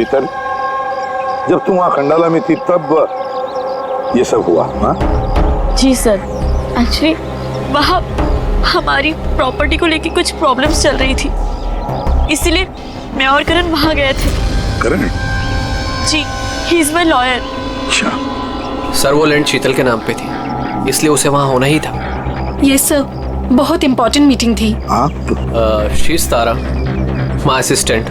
शीतल, जब तुम वहां खंडाला में थी तब ये सब हुआ? हाँ जी सर, एक्चुअली वहाँ हमारी प्रॉपर्टी को लेके कुछ प्रॉब्लम्स चल रही थी, इसलिए मैं और करण वहाँ गए थे। करण? जी, ही इज माय लॉयर। अच्छा सर, वो लैंड शीतल के नाम पे थी, इसलिए उसे वहाँ होना ही था। यस सर, बहुत इम्पोर्टेंट मीटिंग थी। आप? She is Tara, my assistant.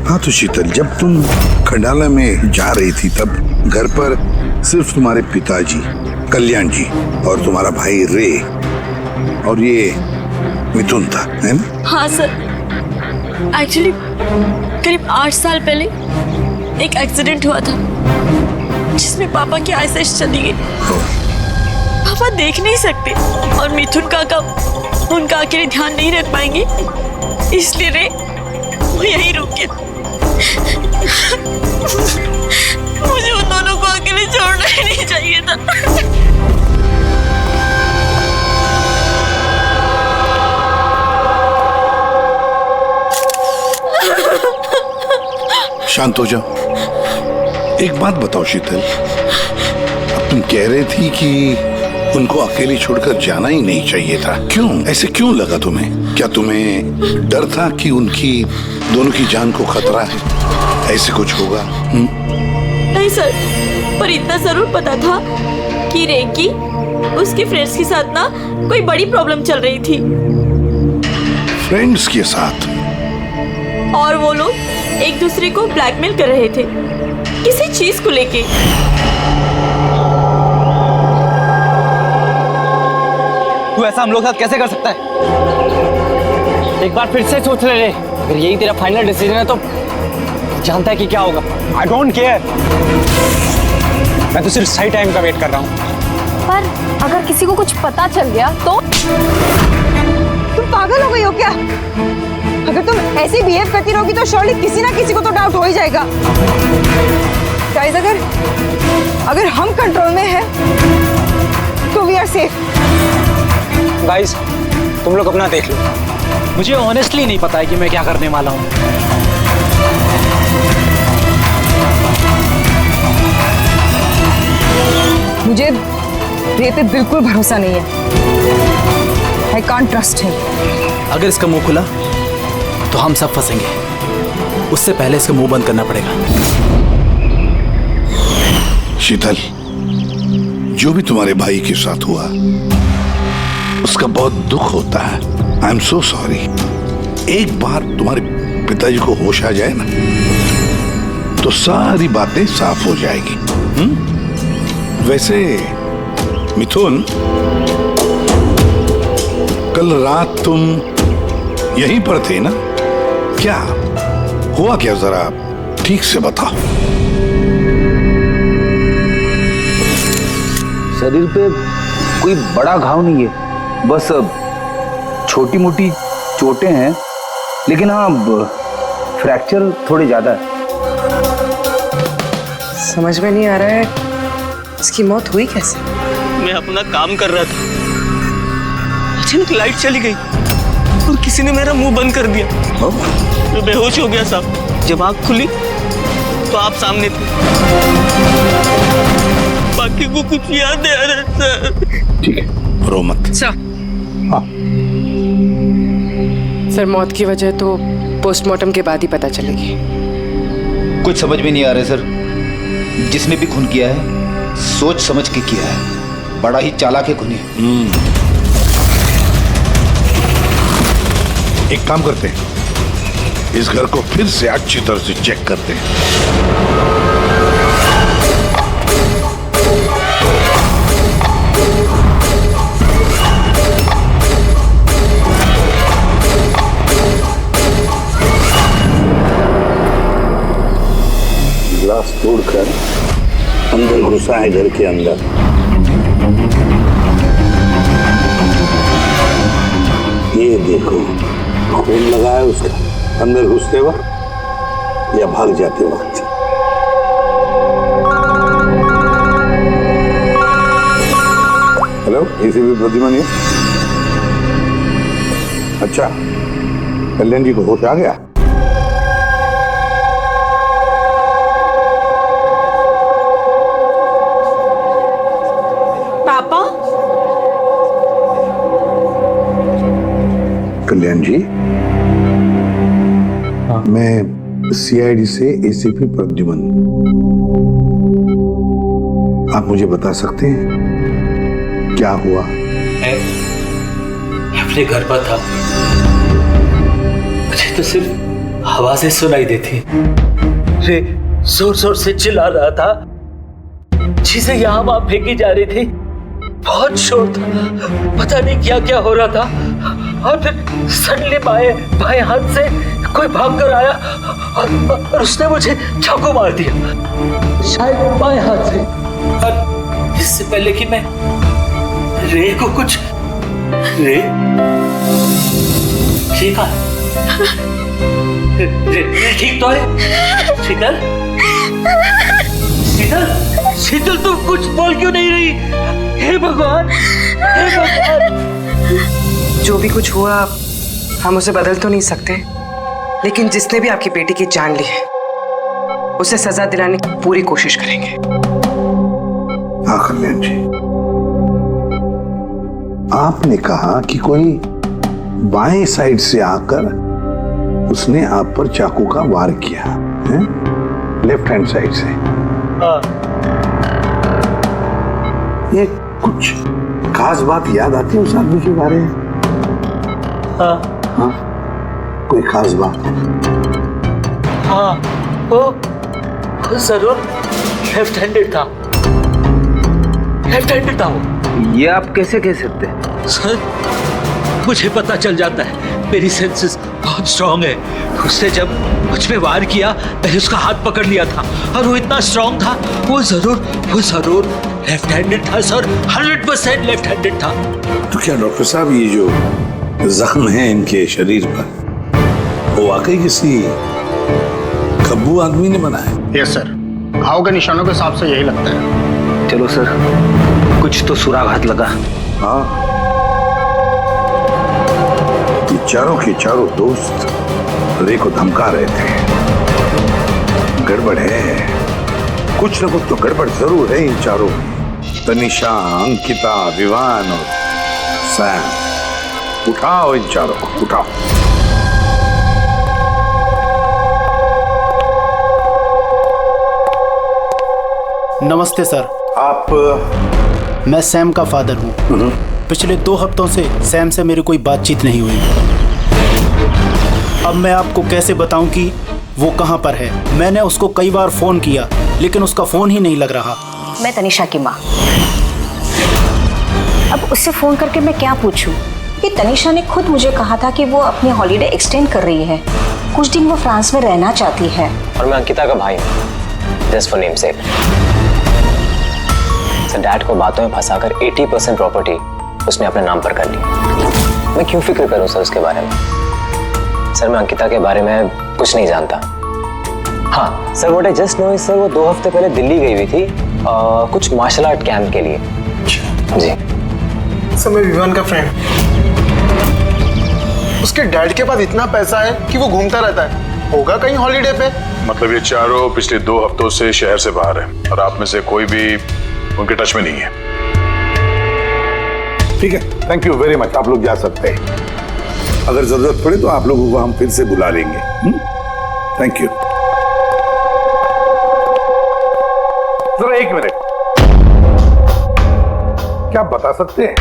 हाँ तो शीतल, जब तुम खंडाला में जा रही थी तब घर पर सिर्फ तुम्हारे पिताजी कल्याण जी और तुम्हारा भाई रे और ये मिथुन था, है ना? हाँ सर, एक्चुअली करीब 8 साल पहले एक एक्सीडेंट हुआ था जिसमें पापा की आईसाइट चली गई। पापा देख नहीं सकते और मिथुन काका उनका अकेले ध्यान नहीं रख पाएंगे, इसलिए रे वो यहीं रुके। मुझे उन दोनों को अकेले छोड़ना ही नहीं चाहिए था। शांत हो जाओ। एक बात बताओ शीतल, अब तुम कह रहे थी कि उनको अकेले छोड़कर जाना ही नहीं चाहिए था, क्यों? ऐसे क्यों लगा तुम्हें? क्या तुम्हें डर था कि उनकी दोनों की जान को खतरा है, ऐसे कुछ होगा? नहीं सर, पर इतना जरूर पता था कि रे की उसके फ्रेंड्स के साथ ना कोई बड़ी प्रॉब्लम चल रही थी। फ्रेंड्स के साथ? और वो लोग एक दूसरे को ब्लैकमेल कर रहे थे किसी चीज को लेके। तू ऐसा हम लोग साथ कैसे कर सकता है? एक बार फिर से सोच ले रे, अगर यही तेरा फाइनल डिसीजन है तो जानता है कि क्या होगा। आई डोंट केयर, मैं तो सिर्फ सही टाइम का वेट कर रहा हूँ। पर अगर किसी को कुछ पता चल गया तो? तुम पागल हो गई हो क्या? अगर तुम ऐसे बिहेव करती रहोगी तो श्योरली किसी ना किसी को तो डाउट हो ही जाएगा। गाइस, अगर हम कंट्रोल में हैं तो वी आर सेफ। गाइस, तुम लोग अपना देख लो, मुझे ऑनेस्टली नहीं पता है कि मैं क्या करने वाला हूँ। मुझे रे पे बिल्कुल भरोसा नहीं है। I can't trust him. अगर इसका मुंह खुला तो हम सब फंसेंगे, उससे पहले इसका मुंह बंद करना पड़ेगा। शीतल, जो भी तुम्हारे भाई के साथ हुआ उसका बहुत दुख होता है। I am so sorry. एक बार तुम्हारे पिताजी को होश आ जाए ना तो सारी बातें साफ हो जाएगी। वैसे मिथुन, कल रात तुम यहीं पर थे ना? क्या हुआ, क्या जरा ठीक से बताओ। शरीर पे कोई बड़ा घाव नहीं है, बस छोटी मोटी चोटें हैं, लेकिन हाँ फ्रैक्चर थोड़े ज्यादा है। समझ में नहीं आ रहा है इसकी मौत हुई कैसे? मैं अपना काम कर रहा था, अचानक लाइट चली गई और किसी ने मेरा मुंह बंद कर दिया। मैं बेहोश हो गया साहब। जब आँख खुली तो आप सामने थे, बाकी को कुछ याद नहीं आ रहा सर। ठीक है, रो मत। हाँ। सर, मौत की वजह तो पोस्टमार्टम के बाद ही पता चलेगी। कुछ समझ में नहीं आ रहा सर। जिसने भी खून किया है सोच समझ के किया है, बड़ा ही चालाक है खूनी। एक काम करते हैं, इस घर को फिर से अच्छी तरह से चेक करते हैं। ग्लास तोड़कर अंदर घुसा है घर के अंदर। ये देखो, खून लगा है उसका अंदर घुसते वक्त या भाग जाते वक्त। हेलो, एसीपी प्रतिमा। अच्छा, कल्याण जी को होश आ गया? कल्याण जी, मैं सीआईडी से एसीपी प्रद्युमन। आप मुझे बता सकते हैं क्या हुआ? मैं अपने घर पर था, मुझे तो सिर्फ आवाजें सुनाई देती। रे जोर जोर से चिल्ला रहा था, चीजें यहाँ वहां फेंकी जा रही थी, बहुत शोर था, पता नहीं क्या क्या हो रहा था। और फिर सडनली बाएं हाथ से कोई भागकर आया और उसने मुझे चाकू मार दिया, शायद बाएं हाथ से। और इससे पहले कि मैं रे को कुछ रे ठीक है, रे ठीक तो है? शीतल, शीतल, शीतल तुम कुछ बोल क्यों नहीं रही? हे भगवान, हे भगवान। जो भी कुछ हुआ हम उसे बदल तो नहीं सकते, लेकिन जिसने भी आपकी बेटी की जान ली है उसे सजा दिलाने की पूरी कोशिश करेंगे। हाँ कल्याण जी, आपने कहा कि कोई बाएं साइड से आकर उसने आप पर चाकू का वार किया है, लेफ्ट हैंड साइड से। ये कुछ खास बात याद आती है उस आदमी के बारे में? हाँ, कोई खास बात? हाँ, वो जरूर लेफ्ट हैंडेड था, लेफ्ट हैंडेड था वो। ये आप कैसे कह सकते हैं? सर, मुझे पता चल जाता है, मेरी सेंसेस बहुत स्ट्रांग है। उसने जब मुझ पे वार किया, मैंने उसका हाथ पकड़ लिया था और वो इतना स्ट्रांग था, वो जरूर लेफ्ट हैंडेड था सर, 100% लेफ्ट हैंडेड था। तो क्या डॉक्टर साहब, ये जो जख्म है इनके शरीर पर, वो वाकई किसी खब्बू आदमी ने बनाया? यस सर, घाव के निशानों के हिसाब से यही लगता है। चलो सर, कुछ तो सुराग हाथ लगा। हाँ, ये चारों के चारों दोस्त रे को धमका रहे थे। गड़बड़ है, कुछ न कुछ तो गड़बड़ जरूर है इन चारों में। तनिषा, अंकिता, विवान और सैम। उठाओ इन चारों को, उठाओ। नमस्ते सर। आप? मैं सैम का फादर हूँ। पिछले 2 हफ्तों से सैम से मेरी कोई बातचीत नहीं हुई। अब मैं आपको कैसे बताऊं कि वो कहाँ पर है? मैंने उसको कई बार फोन किया, लेकिन उसका फोन ही नहीं लग रहा। मैं तनिषा की माँ। अब उससे फोन करके मैं क्या पूछूं? कि तनिषा ने खुद मुझे कहा था कि वो अपनी हॉलीडे एक्सटेंड कर रही है, कुछ दिन वो फ्रांस में रहना चाहती है। और मैं अंकिता का भाई हूँ, just for name sec. Sir, dad को बातों में फंसाकर 80% प्रॉपर्टी उसने अपने नाम पर कर ली। मैं क्यों फिक्र करूँ सर उसके बारे में? सर, मैं अंकिता के बारे में कुछ नहीं जानता। हाँ sir, what I just know is sir, वो 2 हफ्ते पहले दिल्ली गई हुई थी कुछ मार्शल आर्ट कैंप के लिए। जी सर, मैं विवान का फ्रेंड। उसके डैड के पास इतना पैसा है कि वो घूमता रहता है, होगा कहीं हॉलीडे पे। मतलब ये चारों पिछले 2 हफ्तों से शहर से बाहर है और आप में से कोई भी उनके टच में नहीं है। ठीक है, थैंक यू वेरी मच। आप लोग जा सकते हैं। अगर जरूरत पड़े तो आप लोगों को हम फिर से बुला लेंगे। Thank you. जरा 1 मिनट, क्या आप बता सकते हैं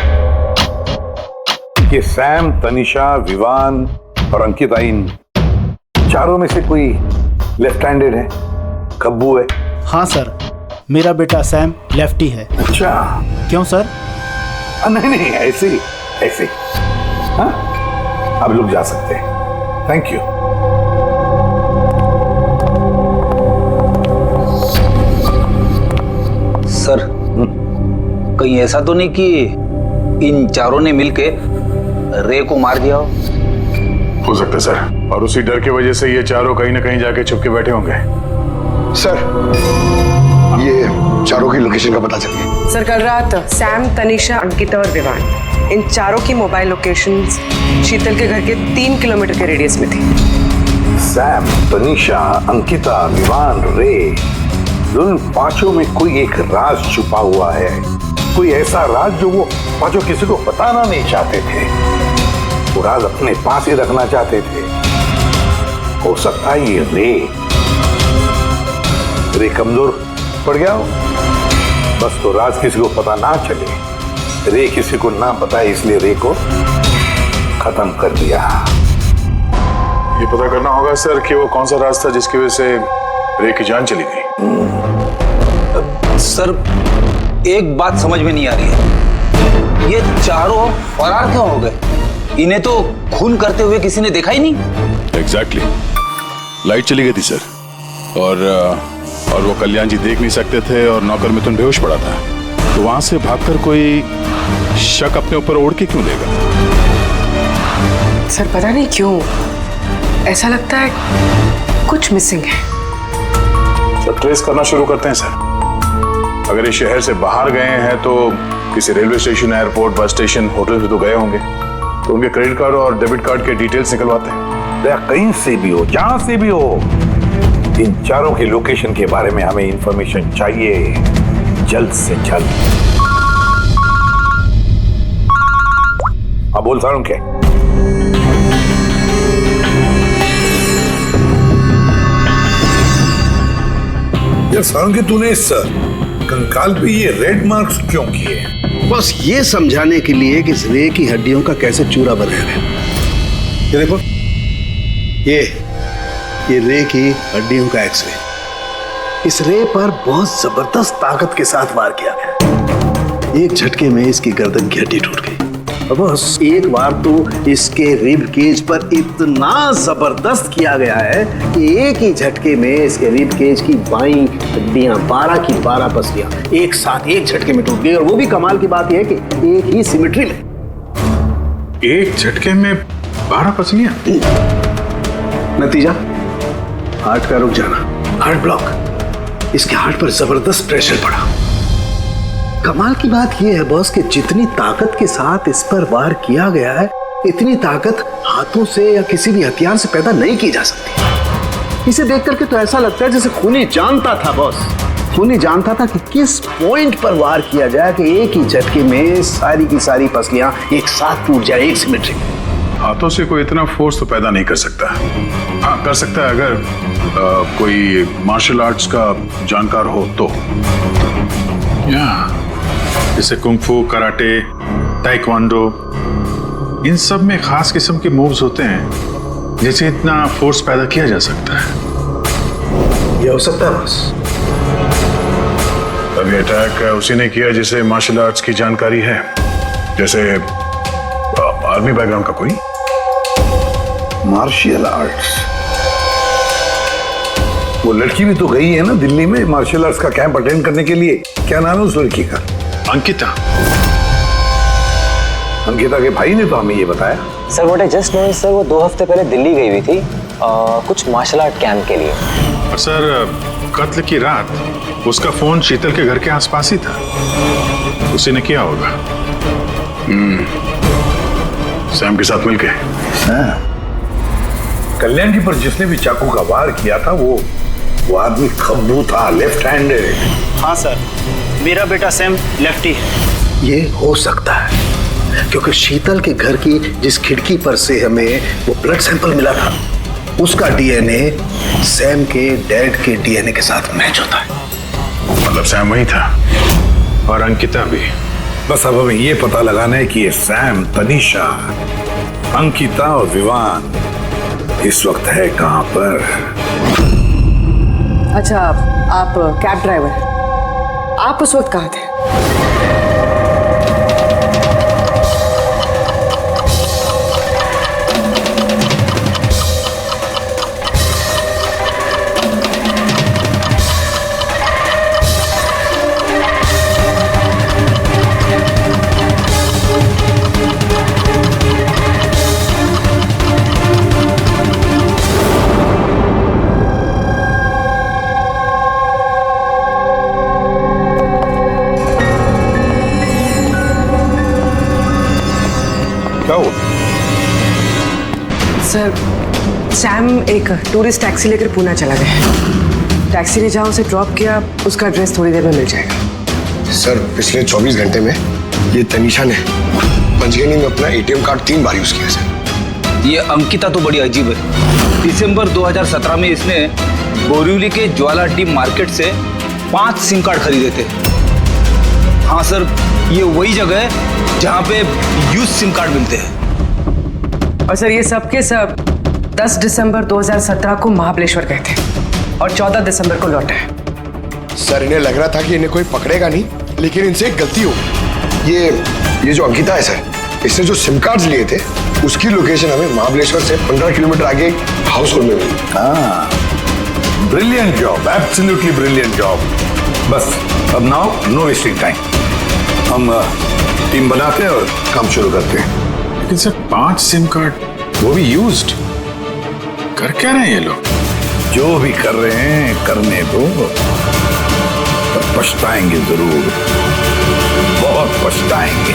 कि सैम, तनिषा, विवान और अंकिता, इन चारों में से कोई लेफ्ट हैंडेड है, खब्बू है? हाँ सर, मेरा बेटा सैम लेफ्टी है। अच्छा, क्यों सर? नहीं, ऐसे ही। हाँ, आप लोग जा सकते हैं। Thank you. सर, कहीं ऐसा तो नहीं कि इन चारों ने मिलके रे को मार दिया हो सकता है सर, और उसी डर की वजह से ये चारों कहीं ना कहीं जाके छुप के बैठे होंगे। सर, ये चारों की लोकेशन का पता चल गया। सर, कल रात सैम, तनिषा, अंकिता और विवान, इन चारों की मोबाइल लोकेशंस शीतल के घर के 3 किलोमीटर के रेडियस में थी। सैम, तनिषा, अंकिता, विवान, रे, उन 5 में कोई एक राज छुपा हुआ है, कोई ऐसा राज जो वो 5 किसी को बताना नहीं चाहते थे। वो राज अपने पास ही रखना चाहते थे। हो सकता है ये रे कमजोर पड़ गया हो, बस तो राज किसी को पता ना चले। रे किसी को ना बताए इसलिए रे को खत्म कर दिया। ये पता करना होगा सर कि वो कौन सा राज था जिसकी वजह से रे की जान चली गई। सर एक बात समझ में नहीं आ रही है, ये चारों फरार क्यों हो गए? इन्हें तो खून करते हुए किसी ने देखा ही नहीं। एग्जैक्टली, लाइट चली गई थी सर और वो कल्याण जी देख नहीं सकते थे और नौकर मिथुन बेहोश पड़ा था, तो वहां से भागकर कोई शक अपने ऊपर ओढ़ के क्यों लेगा? सर पता नहीं क्यों ऐसा लगता है कुछ मिसिंग है। तो ट्रेस करना शुरू करते हैं सर। अगर ये शहर से बाहर गए हैं तो किसी railway station, airport, bus station, hotel से तो गए होंगे, तो उनके क्रेडिट कार्ड और डेबिट कार्ड के डिटेल्स निकलवाते हैं। कहीं से भी हो, जहां से भी हो, इन चारों की लोकेशन के बारे में हमें इंफॉर्मेशन चाहिए जल्द से जल्द। अब बोल सारुण क्या? यार सारुण के तूने इस कंकाल पे ये रेड मार्क्स क्यों किए? बस ये समझाने के लिए कि इस रे की हड्डियों का कैसे चूरा बना है। ये देखो, ये रे की हड्डियों का एक्सरे। इस रे पर बहुत जबरदस्त ताकत के साथ वार किया गया। एक झटके में इसकी गर्दन की हड्डी टूट गई। बस एक बार तो इसके रिब केज पर इतना जबरदस्त किया गया है कि एक ही झटके में इसके रिब केज की बाईं हड्डियां 12 की 12 पसलियां एक साथ एक झटके में टूट गई। और वो भी कमाल की बात यह है कि एक ही सिमेट्री में। एक झटके में 12 पसलियां? नतीजा हार्ट का रुक जाना, हार्ट ब्लॉक। इसके हार्ट पर जबरदस्त प्रेशर पड़ा। कमाल की बात यह है बॉस कि जितनी ताकत के साथ इस पर वार किया गया है, इतनी ताकत हाथों से या किसी भी हथियार से पैदा नहीं की जा सकती। इसे देख करके तो ऐसा लगता है जैसे खूनी जानता था बॉस। खूनी जानता था कि किस पॉइंट पर वार किया जाए कि एक ही झटके में सारी की सारी पसलियां एक साथ टूट जाए, एक सिमेट्री में। हाथों से कोई इतना फोर्स तो पैदा नहीं कर सकता। हाँ, कर सकता है अगर कोई मार्शल आर्ट्स का जानकार हो तो। जैसे कुंग-फू, कराटे, ताइक्वांडो, इन सब में खास किस्म के मूव्स होते हैं जिससे इतना फोर्स पैदा किया जा सकता है। ये हो सकता है बॉस। अभी अटैक उसी ने किया जिसे मार्शल आर्ट्स की जानकारी है, जैसे आर्मी बैकग्राउंड का कोई। Martial arts? वो लड़की भी तो गई है ना दिल्ली में मार्शल आर्ट्स का कैंप अटेंड करने के लिए। क्या नाम है उस लड़की का? अंकिता। अंकिता के भाई ने तो हमें ये बताया। Sir what I just know sir, वो 2 हफ्ते पहले दिल्ली गई हुई थी कुछ मार्शल आर्ट कैंप के लिए। और सर कत्ल की रात उसका फोन शीतल के घर के आसपास ही था, उसी ने किया होगा। सैम के साथ मिलके। कल्याण जी पर जिसने भी चाकू का वार किया था वो आदमी खब्बू था, लेफ्ट हैंडेड। हाँ सर, मेरा बेटा सैम लेफ्टी है। ये हो सकता है क्योंकि शीतल के घर की जिस खिड़की पर से हमें वो ब्लड सैंपल मिला था, उसका डीएनए सैम के डैड के डीएनए के साथ मैच होता है। मतलब सैम वही था और अंकिता भी। बस अब हमें ये पता लगाना है कि ये सैम, तनीषा, अंकिता और विवान इस वक्त है कहां पर। अच्छा, आप कैब ड्राइवर, आप उस वक्त कहाँ थे? सर, सैम एक टूरिस्ट टैक्सी लेकर पूना चला गया। टैक्सी ने जहाँ उसे ड्रॉप किया उसका एड्रेस थोड़ी देर में मिल जाएगा। सर पिछले 24 घंटे में ये तनीषा ने पंचगनी में अपना एटीएम कार्ड 3 बार यूज किया सर। ये अंकिता तो बड़ी अजीब है। दिसंबर 2017 में इसने बोरिवली के ज्वाला डी मार्केट से 5 सिम कार्ड खरीदे थे। हाँ सर, ये वही जगह है जहाँ पे यूज सिम कार्ड मिलते हैं। और सर ये सब के सब 10 दिसंबर 2017 को महाबलेश्वर गए थे और 14 दिसंबर को लौटे। सर इन्हें लग रहा था कि इन्हें कोई पकड़ेगा नहीं, लेकिन इनसे एक गलती हो गई। ये जो अंकिता है सर, इसने जो सिम कार्ड्स लिए थे उसकी लोकेशन हमें महाबलेश्वर से 15 किलोमीटर आगे हाउस होल्ड में मिली। हाँ, brilliant job, absolutely brilliant job. बस अब नाउ नो वेस्टिंग टाइम, हम टीम बनाते हैं और काम शुरू करते हैं। लेकिन सर 5 सिम कार्ड, वो भी यूज्ड, कर क्या रहे हैं ये लोग? जो भी कर रहे हैं करने दो, पर पछताएंगे जरूर, बहुत पछताएंगे।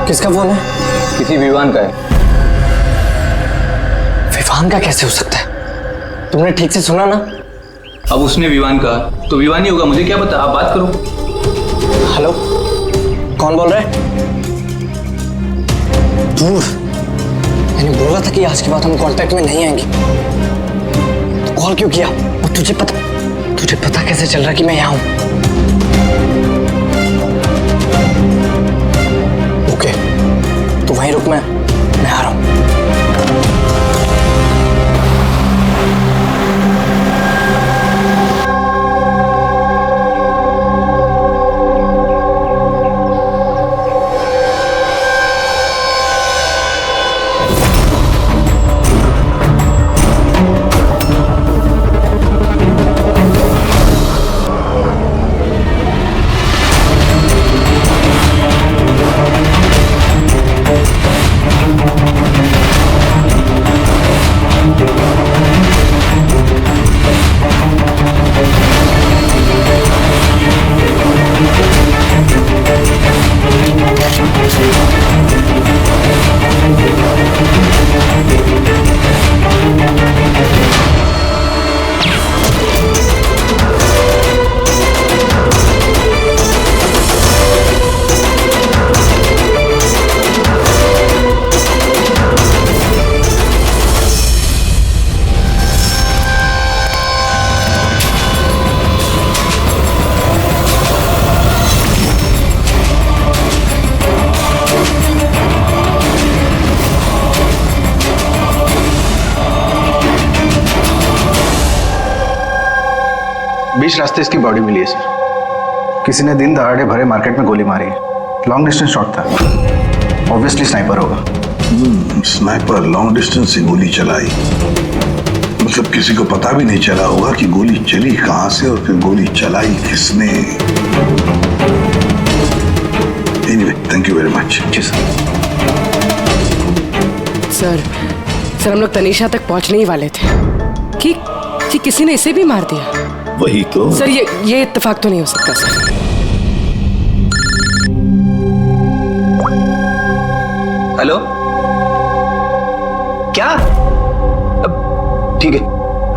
किसका फोन है? किसी विवान का है। विवान का कैसे हो सकता है? तुमने ठीक से सुना ना? अब उसने विवान कहा तो विवान ही होगा, मुझे क्या पता, आप बात करो। हेलो, कौन बोल रहा है? दूर, मैंने बोला था कि आज के बाद हम कांटेक्ट में नहीं आएंगे, तो कॉल क्यों किया? और तुझे पता कैसे चल रहा कि मैं यहाँ हूँ? ओके, तो वहीं रुक, मैं आ रहा हूँ। बीच रास्ते इसकी बॉडी मिली है सर। किसी ने दिन दहाड़े भरे मार्केट में गोली मारी है। लॉन्ग डिस्टेंस शॉट था, ऑब्वियसली स्नाइपर होगा। स्नाइपर लॉन्ग डिस्टेंस से गोली चलाई, मतलब किसी को पता भी नहीं चला होगा कि गोली चली कहां से और फिर गोली चलाई किसने। Anyway, thank you very much. जी सर, हम लोग तनीषा तक पहुंचने ही वाले थे कि किसी ने इसे भी मार दिया। वही तो सर, ये इत्तेफाक तो नहीं हो सकता सर। हेलो, क्या? ठीक है।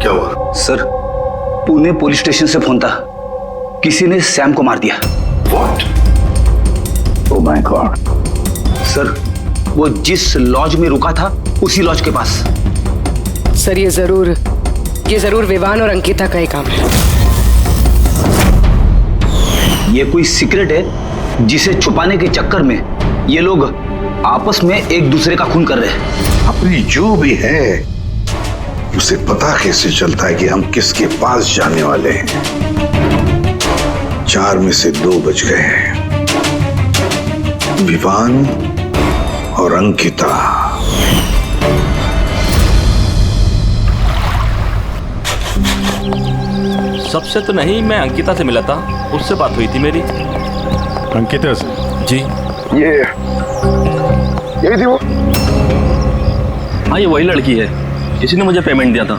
क्या हुआ? सर, पुणे पुलिस स्टेशन से फोन था, किसी ने सैम को मार दिया। What? Oh my God. Sir, वो जिस लॉज में रुका था उसी लॉज के पास। सर, ये जरूर विवान और अंकिता का ही काम है। ये कोई सीक्रेट है जिसे छुपाने के चक्कर में ये लोग आपस में एक दूसरे का खून कर रहे हैं। अपनी जो भी है उसे पता कैसे चलता है कि हम किसके पास जाने वाले हैं? 4 में से 2 बच गए हैं, विवान और अंकिता। सबसे तो नहीं, मैं अंकिता से मिला था, उससे बात हुई थी मेरी। अंकिता से? जी। यही थी वो? हाँ, ये वही लड़की है, इसी ने मुझे पेमेंट दिया था,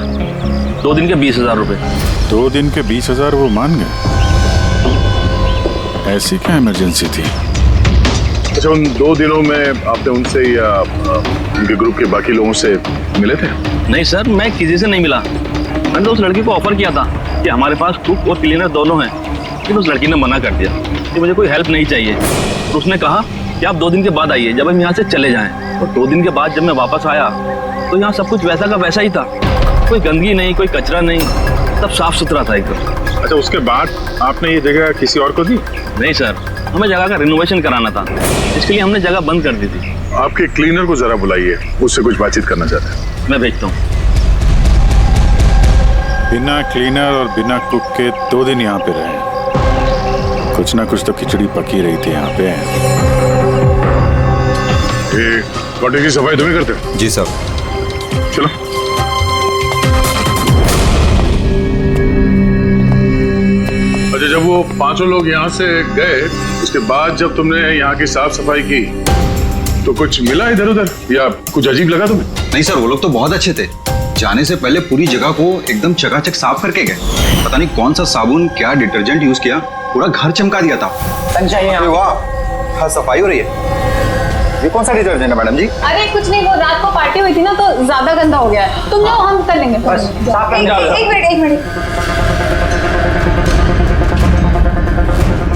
2 दिन के 20,000 रुपए। 2 दिन के 20,000 वो मान गए? ऐसी क्या इमरजेंसी थी? अच्छा, उन 2 दिनों में आपने उनसे या उनके ग्रुप के बाकी लोगों से मिले थे? नहीं सर, मैं किसी से नहीं मिला। मैंने तो उस लड़की को ऑफर किया था कि हमारे पास कुक और क्लीनर दोनों हैं, लेकिन उस लड़की ने मना कर दिया कि मुझे कोई हेल्प नहीं चाहिए। तो उसने कहा कि आप 2 दिन के बाद आइए जब हम यहाँ से चले जाएं। और 2 दिन के बाद जब मैं वापस आया तो यहाँ सब कुछ वैसा का वैसा ही था, कोई गंदगी नहीं, कोई कचरा नहीं, सब साफ सुथरा था एकदम। अच्छा, उसके बाद आपने ये जगह किसी और को दी? नहीं सर, हमें जगह का रिनोवेशन कराना था, इसके लिए हमने जगह बंद कर दी थी। आपके क्लीनर को जरा बुलाइए, उससे कुछ बातचीत करना चाहते हैं। मैं भेजता हूँ। बिना क्लीनर और बिना कुक के 2 दिन यहाँ पे रहे, कुछ ना कुछ तो खिचड़ी पकी रही थी यहाँ पे। क्वार्टर की सफाई तुम ही करते हो? जी सर। चलो। अच्छा, जब वो 5 लोग यहाँ से गए, उसके बाद जब तुमने यहाँ की साफ सफाई की तो कुछ मिला इधर उधर या कुछ अजीब लगा तुम्हें? नहीं सर, वो लोग तो बहुत अच्छे थे। जाने से पहले पूरी जगह को एकदम चकाचक साफ करके गए। पता नहीं कौन सा साबुन, क्या डिटर्जेंट यूज किया, पूरा घर चमका दिया था। वाह, हाँ, सफाई हो रही है। ये कौन सा डिटर्जेंट है मैडम जी? अरे कुछ नहीं, वो रात को पार्टी हुई थी ना तो ज्यादा गंदा हो गया है। तुम जाओ, हम कर लेंगे। एक मिनट।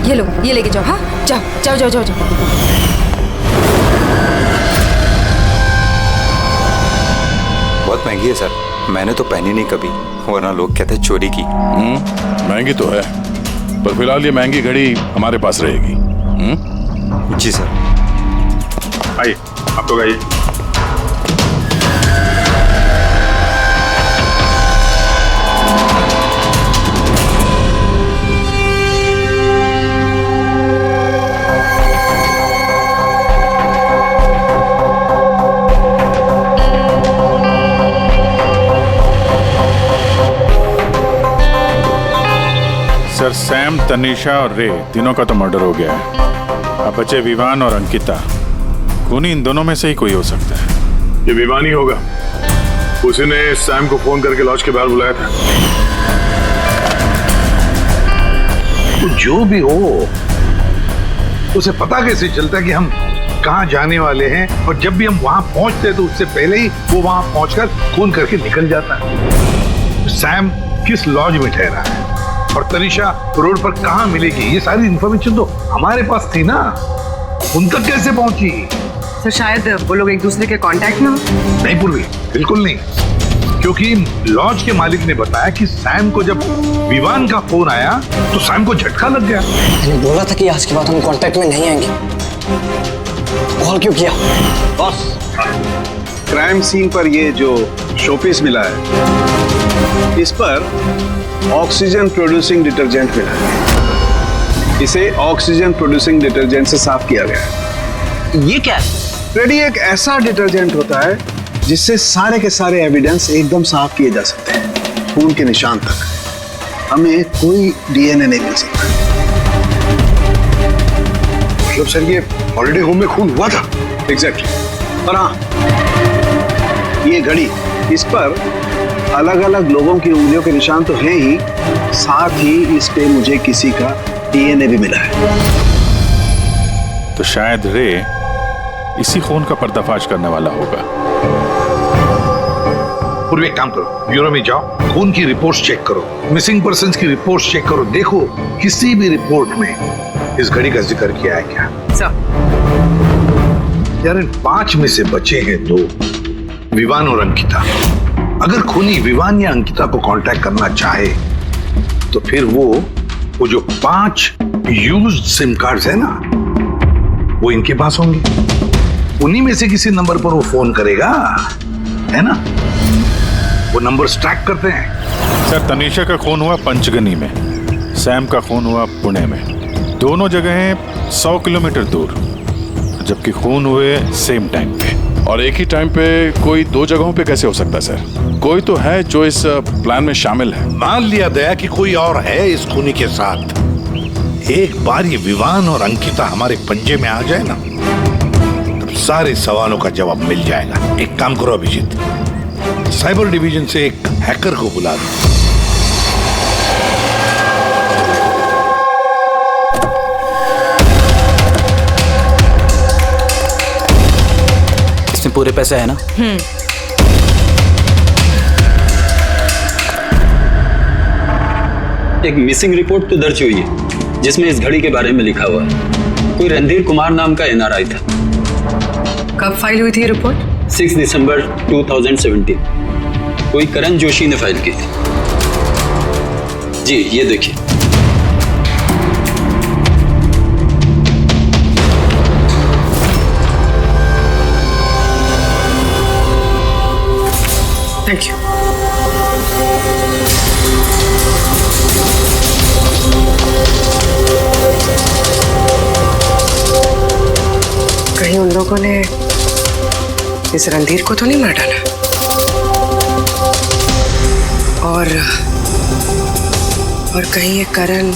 ये लो, ये लेके जाओ। हाँ, जाओ। बहुत महंगी है सर, मैंने तो पहनी नहीं कभी, वरना लोग कहते हैं चोरी की। महंगी तो है, पर फिलहाल ये महंगी घड़ी हमारे पास रहेगी। जी सर। आइए, आप तो आइए। सर, सैम, तनीषा और रे तीनों का तो मर्डर हो गया है। अब बचे विवान और अंकिता। खूनी इन दोनों में से ही कोई हो सकता है। ये विवान ही होगा, उसी ने सैम को फोन करके लॉज के बाहर बुलाया था। तो जो भी हो, उसे पता कैसे चलता है कि हम कहाँ जाने वाले हैं, और जब भी हम वहां पहुंचते हैं तो उससे पहले ही वो वहां पहुंचकर फोन करके निकल जाता है। सैम किस लॉज में ठहरा है और तनीषा रोड पर कहाँ मिलेगी, ये सारी इन्फॉर्मेशन तो हमारे पास थी ना, उन तक कैसे पहुंची? सर शायद वो लोग एक दूसरे के कांटेक्ट में हो। नहीं पूर्वी, बिल्कुल नहीं, क्योंकि लॉज के मालिक ने बताया कि सैम को जब विवान का फोन आया तो सैम को झटका लग गया। मैंने बोला था कि आज के बाद हम कांटेक्ट में नहीं आएंगे। कॉल क्यों किया? बॉस, क्राइम सीन पर ये जो शोपीस मिला है, इस पर ऑक्सीजन प्रोड्यूसिंग डिटर्जेंट मिला है। इसे ऑक्सीजन प्रोड्यूसिंग डिटर्जेंट से साफ किया गया है। ये क्या है? रेडी एक ऐसा डिटर्जेंट होता है जिससे सारे के सारे एविडेंस एकदम साफ किए जा सकते हैं, खून के निशान तक। हमें कोई डीएनए नहीं मिल सकता। मतलब सर, ये हॉलिडे होम में खून हुआ था? एग्जैक्टली। और हाँ, ये घड़ी, इस पर अलग अलग लोगों की उंगलियों के निशान तो हैं ही, साथ ही इस पे मुझे किसी का डीएनए भी मिला है। तो शायद रे इसी खून का पर्दाफाश करने वाला होगा। पूर्व एक काम करो, ब्यूरो में जाओ, खून की रिपोर्ट्स चेक करो, मिसिंग पर्सन्स की रिपोर्ट्स चेक करो, देखो किसी भी रिपोर्ट में इस घड़ी का जिक्र किया है क्या। सर यार, इन 5 में से बचे हैं 2, विवान और अंकिता। अगर खूनी विवान या अंकिता को कांटेक्ट करना चाहे तो फिर वो जो 5 यूज्ड सिम कार्ड्स है ना, वो इनके पास होंगे। उन्हीं में से किसी नंबर पर वो फोन करेगा, है ना? वो नंबर ट्रैक करते हैं। सर, तनीषा का खून हुआ पंचगनी में, सैम का खून हुआ पुणे में। दोनों जगहें 100 किलोमीटर दूर, जबकि खून हुए सेम टाइम पे। और एक ही टाइम पे कोई 2 जगहों पे कैसे हो सकता है सर? कोई तो है जो इस प्लान में शामिल है। मान लिया गया कि कोई और है इस खूनी के साथ। एक बार ये विवान और अंकिता हमारे पंजे में आ जाए ना, तब सारे सवालों का जवाब मिल जाएगा। एक काम करो अभिजीत, साइबर डिवीजन से एक हैकर को बुला दो। इसमें पूरे पैसे है ना? एक मिसिंग रिपोर्ट तो दर्ज हुई है जिसमें इस घड़ी के बारे में लिखा हुआ है। कोई रणधीर कुमार नाम का NRI था। कब फाइल हुई थी रिपोर्ट? 6 दिसंबर 2017। कोई करण जोशी ने फाइल की थी। जी ये देखिए। Thank you. कहीं उन लोगों ने इस रणधीर को तो नहीं मार डाला? और कहीं ये करण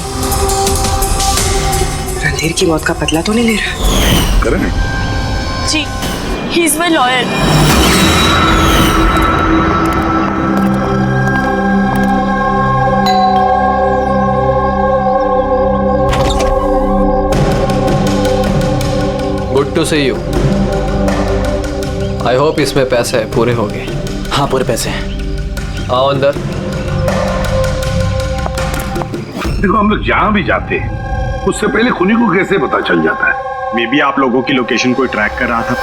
रणधीर की मौत का बदला तो नहीं ले रहा? करण? जी, he is my lawyer. Good to see you. I hope इसमें पैसे पूरे हो गए। हाँ पूरे पैसे हैं। आओ अंदर। देखो हम लोग जहाँ भी जाते हैं उससे पहले खुनी को कैसे पता चल जाता है? मे बी आप लोगों की लोकेशन कोई ट्रैक कर रहा था।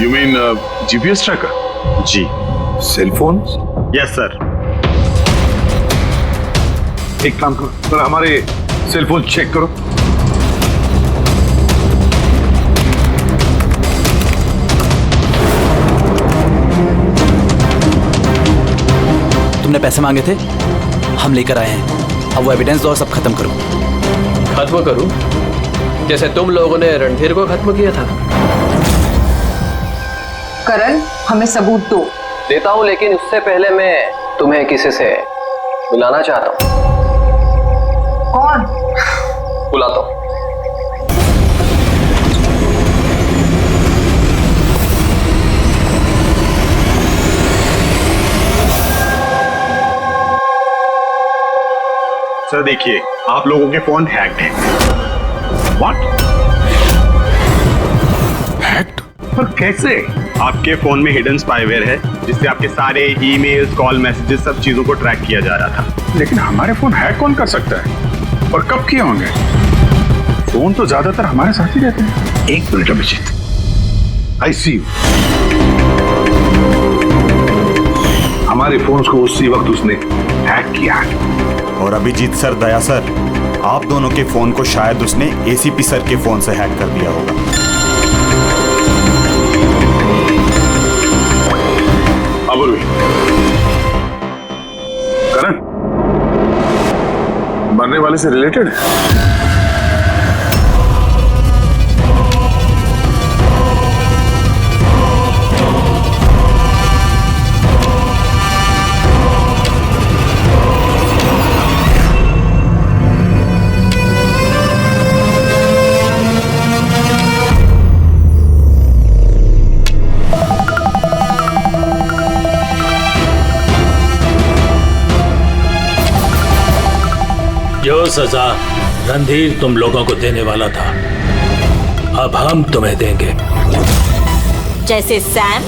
You mean GPS tracker? जी। Cell phone? Yes sir. एक काम करो, तो हमारे सेल फोन चेक करो। तुमने पैसे मांगे थे, हम लेकर आए हैं। अब वो एविडेंस दो और सब खत्म करो। खत्म करूं? जैसे तुम लोगों ने रणधीर को खत्म किया था। करण, हमें सबूत दो। देता हूं, लेकिन उससे पहले मैं तुम्हें किसी से मिलाना चाहता हूं। कौन? बुलाता हूं। सर देखिए, आप लोगों के फोन हैक्ड हैं। व्हाट? हैक्ड? पर कैसे? आपके फोन में हिडन स्पाईवेयर है जिससे आपके सारे ईमेल्स, कॉल, मैसेजेस, सब चीजों को ट्रैक किया जा रहा था। लेकिन हमारे फोन हैक कौन कर सकता है और कब किए होंगे? फोन तो ज्यादातर हमारे साथ ही रहते हैं। एक minute Abhijeet, I see you. हमारे फोन्स को उसी वक्त उसने हैक किया है। और अभिजीत सर, दया सर, आप दोनों के फोन को शायद उसने ACP सर के फोन से हैक कर दिया होगा। करण मरने वाले से रिलेटेड है? जो सजा रणधीर तुम लोगों को देने वाला था, अब हम तुम्हें देंगे। जैसे सैम,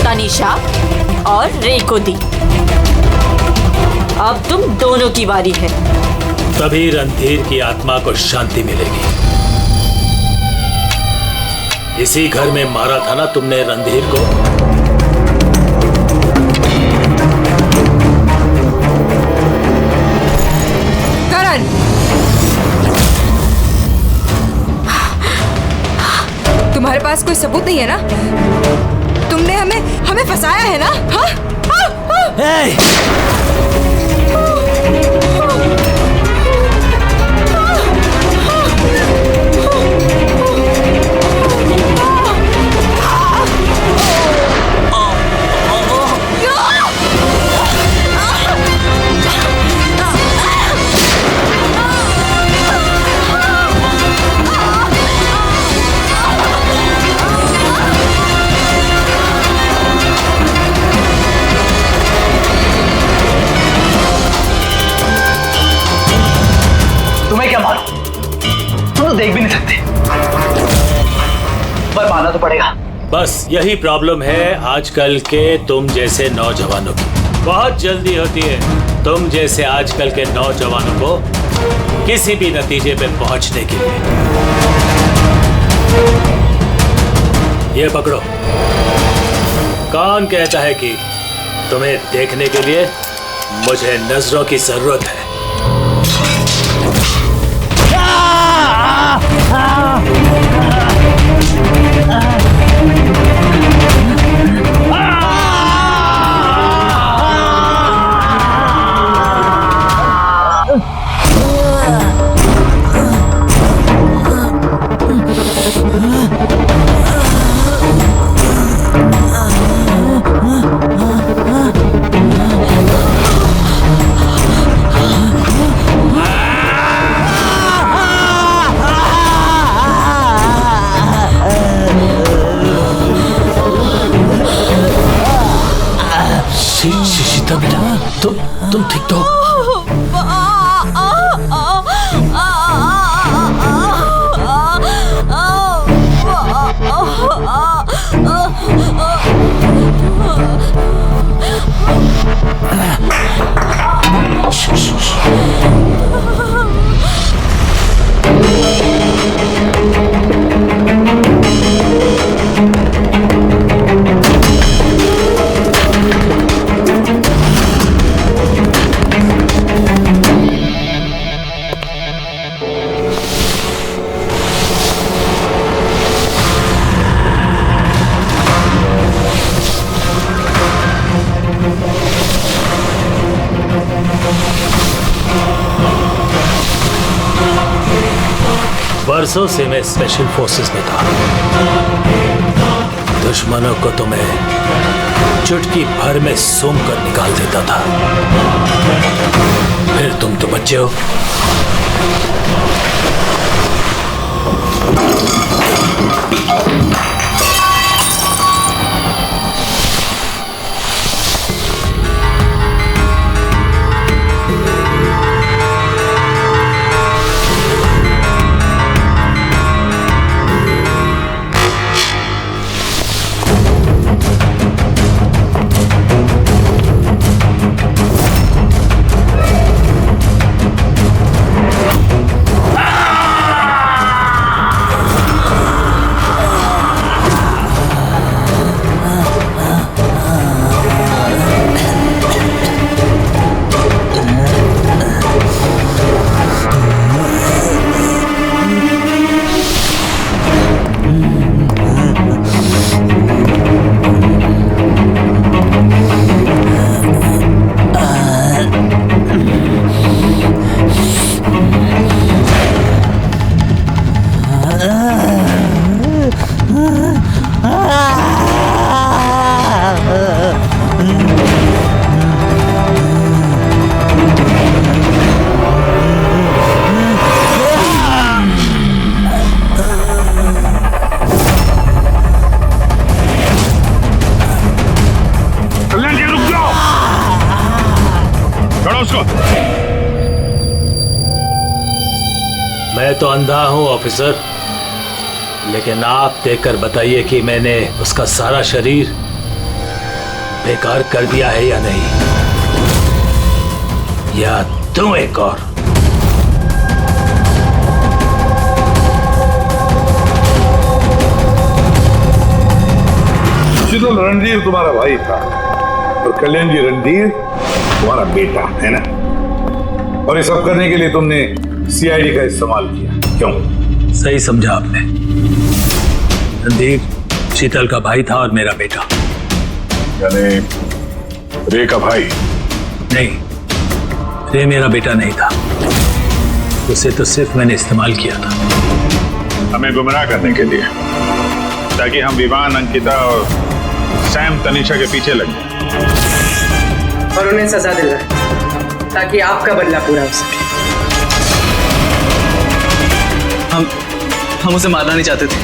तनिषा और रे को दी। अब तुम दोनों की बारी है। तभी रणधीर की आत्मा को शांति मिलेगी। इसी घर में मारा था ना तुमने रणधीर को? करण, तुम्हारे पास कोई सबूत नहीं है ना? तुमने हमें फंसाया है ना? हाँ? तुम्हें क्या मालूम? तुम तो देख भी नहीं सकते। पर आना तो पड़ेगा। बस यही प्रॉब्लम है आजकल के तुम जैसे नौजवानों की। बहुत जल्दी होती है तुम जैसे आजकल के नौजवानों को किसी भी नतीजे पे पहुंचने के लिए। ये पकड़ो। कौन कहता है कि तुम्हें देखने के लिए मुझे नजरों की जरूरत है? शीतल बेटा, तुम ठीक तो? बरसों से मैं स्पेशल फोर्सेस में था। दुश्मनों को तो मैं चुटकी भर में सूंघ कर निकाल देता था। फिर तुम तो बच्चे हो। मैं तो अंधा हूं ऑफिसर, लेकिन आप देखकर बताइए कि मैंने उसका सारा शरीर बेकार कर दिया है या नहीं, या दूं एक और? शीतल, रणधीर तुम्हारा भाई था और कल्याण जी रणधीर तुम्हारा बेटा है ना। और ये सब करने के लिए तुमने सीआईडी का इस्तेमाल किया, क्यों? सही समझा आपने। रणधीर शीतल का भाई था और मेरा बेटा। यानी रे का भाई? नहीं, रे मेरा बेटा नहीं था। उसे तो सिर्फ मैंने इस्तेमाल किया था हमें गुमराह करने के लिए, ताकि हम विवान, अंकिता और सैम तनीषा के पीछे लग जाए और उन्हें सजा दिलवाए, ताकि आपका बदला पूरा हो सके। हम उसे मारना नहीं चाहते थे।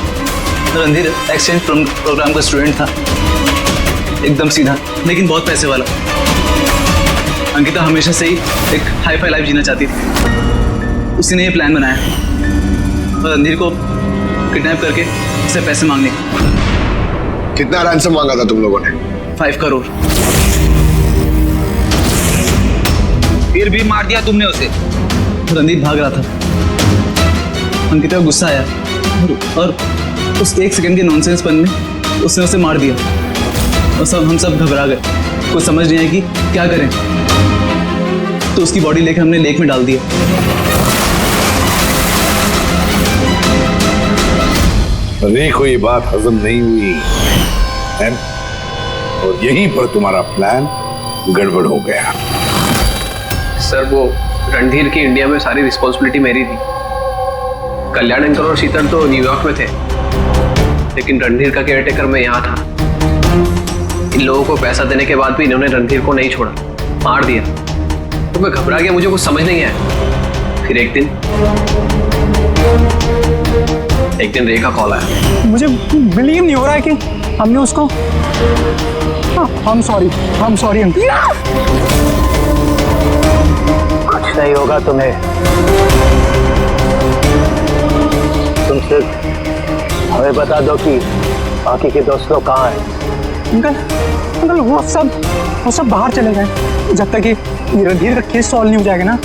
रणधीर एक्सचेंज प्रोग्राम का स्टूडेंट था, एकदम सीधा लेकिन बहुत पैसे वाला। अंकिता हमेशा से ही एक हाई फाई लाइफ जीना चाहती थी। उसी ने ये प्लान बनाया और रणधीर को किडनैप करके से पैसे मांगने। कितना रैंसम मांगा था तुम लोगों ने? 5 करोड़। फिर भी मार दिया तुमने उसे। रणदीप भाग रहा था, अंकिता को गुस्सा आया और उस 1 सेकंड के नॉनसेंसपन में उसने उसे मार दिया और हम सब घबरा गए, कुछ समझ नहीं आया कि क्या करें। तो उसकी बॉडी लेकर हमने लेक में डाल दिया। अरे कोई बात हजम नहीं हुई है? और यहीं पर तुम्हारा प्लान गड़बड़ हो गया। सर वो रणधीर की इंडिया में सारी रिस्पॉन्सिबिलिटी मेरी थी। कल्याण अंकल और शीतल तो न्यूयॉर्क में थे, लेकिन रणधीर का केयरटेकर मैं यहाँ था। इन लोगों को पैसा देने के बाद भी इन्होंने रणधीर को नहीं छोड़ा, मार दिया। तो मैं घबरा गया, मुझे कुछ समझ नहीं आया। फिर एक दिन रे का कॉल आया। मुझे बिलीव नहीं हो रहा है कि हमने उसको हम सॉरी कुछ नहीं होगा तुम्हें। तुम सिर्फ हमें बता दो कि बाकी के दोस्त लोग कहाँ हैं। अंकल वो सब बाहर चले गए। जब तक ये रणधीर का केस सॉल्व नहीं हो जाएगा ना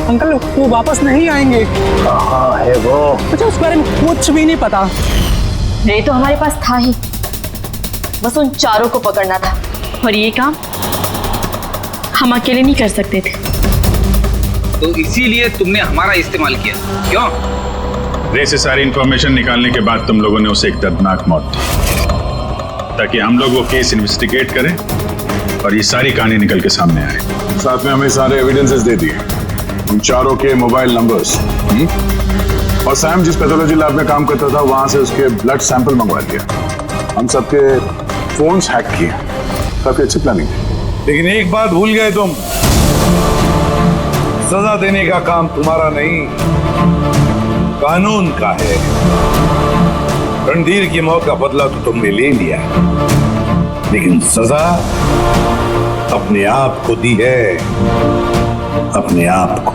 अंकल, वो वापस नहीं आएंगे। कहाँ है वो? मुझे उस बारे में कुछ भी नहीं पता। रे तो हमारे पास था ही, बस उन चारों को पकड़ना था। और ये काम हम अकेले नहीं कर सकते थे। तो इसीलिए तुमने हमारा इस्तेमाल किया, क्यों? रे से सारी इंफॉर्मेशन निकालने के बाद तुम लोगों ने उसे एक दर्दनाक मौत दी, ताकि हम लोग वो केस इन्वेस्टिगेट करें और ये सारी कहानी निकल के सामने आए। साथ में हमें सारे एविडेंसेस दे दिए, उन चारों के मोबाइल नंबर्स, और सैम जिस पैथोलॉजी लैब में काम करता था वहां से उसके ब्लड सैंपल मंगवा लिया। हम सबके फोन्स हैक किए। काफी अच्छी प्लानिंग थी। लेकिन एक बात भूल गए तुम, सजा देने का काम तुम्हारा नहीं, कानून का है। रणधीर की मौत का बदला तो तुमने ले लिया, लेकिन सजा अपने आप को दी है, अपने आप को।